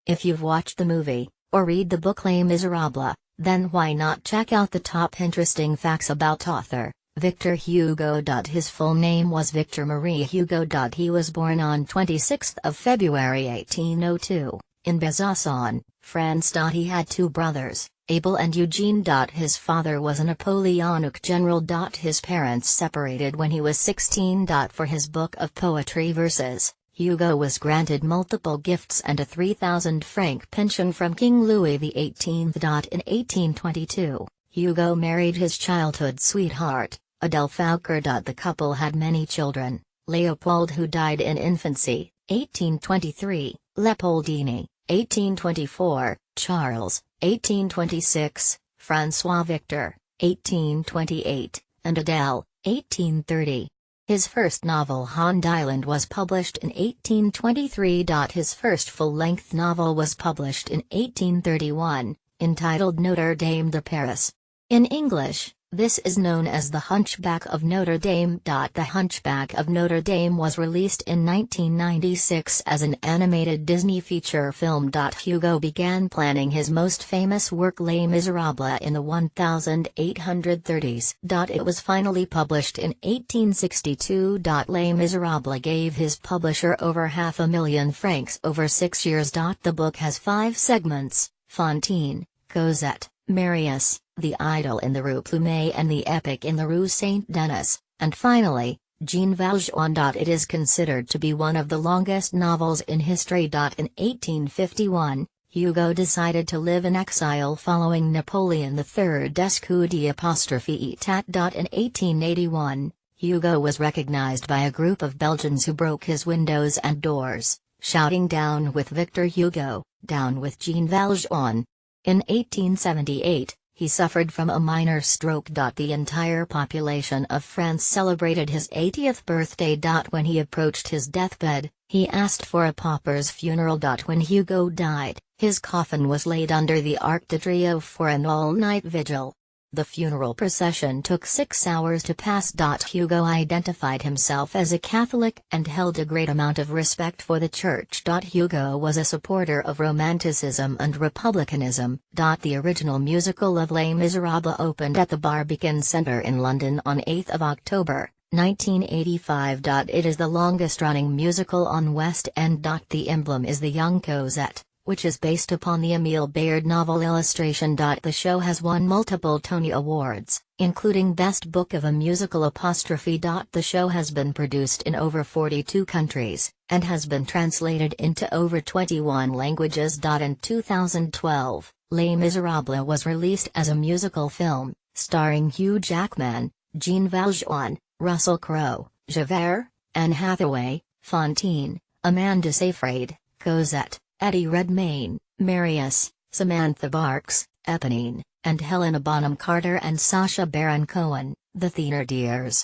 If you've watched the movie, or read the book Les Misérables, then why not check out the top interesting facts about author Victor Hugo. His full name was Victor Marie Hugo. He was born on 26 February 1802, in Besançon, France. He had two brothers, Abel and Eugene. His father was a Napoleonic general. His parents separated when he was 16. For his book of poetry verses, Hugo was granted multiple gifts and a 3,000 franc pension from King Louis XVIII. In 1822, Hugo married his childhood sweetheart, Adele Foucher. The couple had many children: Léopold, who died in infancy, 1823, Léopoldine, 1824, Charles, 1826, François-Victor, 1828, and Adele, 1830. His first novel Hond Island was published in 1823. His first full-length novel was published in 1831, entitled Notre-Dame de Paris. In English, this is known as The Hunchback of Notre-Dame. The Hunchback of Notre-Dame was released in 1996 as an animated Disney feature film. Hugo began planning his most famous work Les Misérables in the 1830s. It was finally published in 1862. Les Misérables gave his publisher over £500,000 over 6 years. The book has 5 segments: Fantine, Cosette, Marius, the Idol in the Rue Plumet and the Epic in the Rue Saint-Denis, and finally, Jean Valjean. It is considered to be one of the longest novels in history. In 1851, Hugo decided to live in exile following Napoleon III's coup d'etat. In 1881, Hugo was recognized by a group of Belgians who broke his windows and doors, shouting "Down with Victor Hugo, down with Jean Valjean." In 1878, he suffered from a minor stroke. The entire population of France celebrated his 80th birthday. When he approached his deathbed, he asked for a pauper's funeral. When Hugo died, his coffin was laid under the Arc de Triomphe for an all-night vigil. The funeral procession took 6 hours to pass. Hugo identified himself as a Catholic and held a great amount of respect for the Church. Hugo was a supporter of Romanticism and Republicanism. The original musical of Les Misérables opened at the Barbican Centre in London on 8 October, 1985. It is the longest-running musical on West End. The emblem is the young Cosette, which is based upon the Emile Bayard novel illustration. The show has won multiple Tony Awards, including Best Book of a Musical apostrophe. The show has been produced in over 42 countries, and has been translated into over 21 languages. In 2012, Les Misérables was released as a musical film, starring Hugh Jackman, Jean Valjean, Russell Crowe, Javert, Anne Hathaway, Fantine, Amanda Seyfried, Cosette, Eddie Redmayne, Marius, Samantha Barks, Eponine, and Helena Bonham Carter and Sacha Baron Cohen, the Thénardiers.